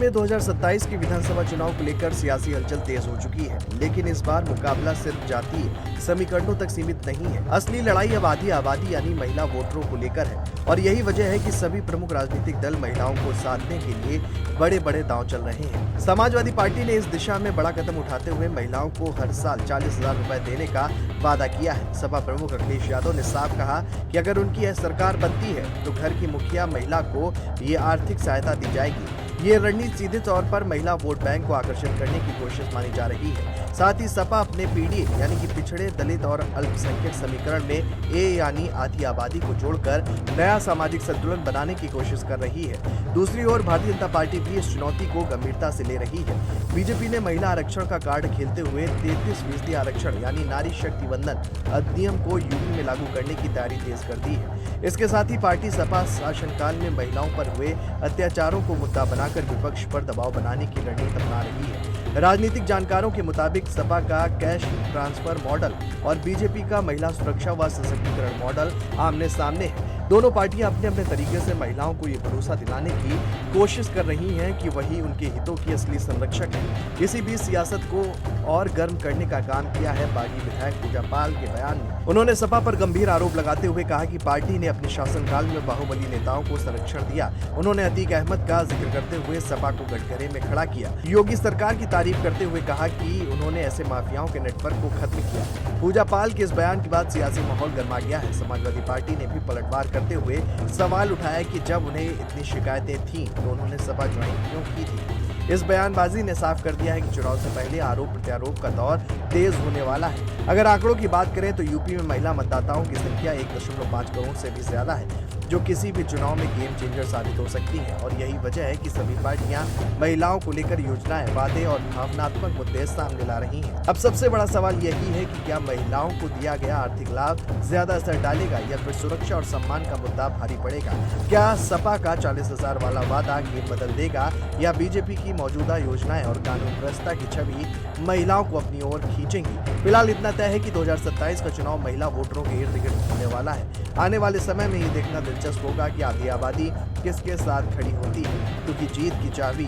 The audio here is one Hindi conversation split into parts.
में 2027 की विधानसभा चुनाव को लेकर सियासी हलचल तेज हो चुकी है, लेकिन इस बार मुकाबला सिर्फ जातीय समीकरणों तक सीमित नहीं है। असली लड़ाई अब आधी आबादी यानी महिला वोटरों को लेकर है और यही वजह है कि सभी प्रमुख राजनीतिक दल महिलाओं को साधने के लिए बड़े बड़े दांव चल रहे हैं। समाजवादी पार्टी ने इस दिशा में बड़ा कदम उठाते हुए महिलाओं को हर साल 40,000 रुपए देने का वादा किया है। सपा प्रमुख अखिलेश यादव ने साफ कहा कि अगर उनकी यह सरकार बनती है तो घर की मुखिया महिला को ये आर्थिक सहायता दी जाएगी। ये रणनीति सीधे तौर पर महिला वोट बैंक को आकर्षित करने की कोशिश मानी जा रही है। साथ ही सपा अपने पीडीए यानी कि पिछड़े, दलित और अल्पसंख्यक समीकरण में ए यानी आधी आबादी को जोड़कर नया सामाजिक संतुलन बनाने की कोशिश कर रही है। दूसरी ओर भारतीय जनता पार्टी भी इस चुनौती को गंभीरता से ले रही है। बीजेपी ने महिला आरक्षण का कार्ड खेलते हुए 33% आरक्षण यानी नारी शक्ति वंदन अधिनियम को यूपी में लागू करने की तैयारी तेज कर दी है। इसके साथ ही पार्टी सपा शासनकाल में महिलाओं पर हुए अत्याचारों को मुद्दा बनाकर विपक्ष पर दबाव बनाने की रणनीति अपना रही है। राजनीतिक जानकारों के मुताबिक सपा का कैश ट्रांसफर मॉडल और बीजेपी का महिला सुरक्षा व सशक्तिकरण मॉडल आमने सामने है। दोनों पार्टियां अपने अपने तरीके से महिलाओं को ये भरोसा दिलाने की कोशिश कर रही हैं कि वही उनके हितों की असली संरक्षक है। इसी बीच सियासत को और गर्म करने का काम किया है बागी विधायक पूजा पाल के बयान में। उन्होंने सपा पर गंभीर आरोप लगाते हुए कहा कि पार्टी ने अपने शासनकाल में बाहुबली नेताओं को संरक्षण दिया। उन्होंने अतीक अहमद का जिक्र करते हुए सपा को कटघरे में खड़ा किया। योगी सरकार की तारीफ करते हुए कहा कि उन्होंने ऐसे माफियाओं के नेटवर्क को खत्म किया। पूजा पाल के इस बयान के बाद सियासी माहौल गर्मा गया है। समाजवादी पार्टी ने भी पलटवार करते हुए सवाल उठाया कि जब उन्हें इतनी शिकायतें थीं तो उन्होंने सपा ज्वाइन क्यों की थी। इस बयानबाजी ने साफ कर दिया है कि चुनाव से पहले आरोप प्रत्यारोप का दौर तेज होने वाला है। अगर आंकड़ों की बात करें तो यूपी में महिला मतदाताओं की संख्या 1.5 करोड़ से भी ज्यादा है, जो किसी भी चुनाव में गेम चेंजर साबित हो सकती है। और यही वजह है कि सभी पार्टियां महिलाओं को लेकर योजनाएं, वादे और भावनात्मक मुद्दे सामने ला रही हैं। अब सबसे बड़ा सवाल यही है कि क्या महिलाओं को दिया गया आर्थिक लाभ ज्यादा असर डालेगा या फिर सुरक्षा और सम्मान का मुद्दा भारी पड़ेगा। क्या सपा का 40,000 वाला वादा गेम बदल देगा या बीजेपी की मौजूदा योजनाएं और कानून व्यवस्था की छवि महिलाओं को अपनी ओर खींचेंगी। फिलहाल इतना तय है कि 2027 का चुनाव महिला वोटरों के इर्द गिर्द होने वाला है। आने वाले समय में ये देखना दिलचस्प होगा कि आधी आबादी किसके साथ खड़ी होती है, क्योंकि जीत की चाबी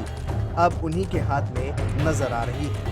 अब उन्हीं के हाथ में नजर आ रही है।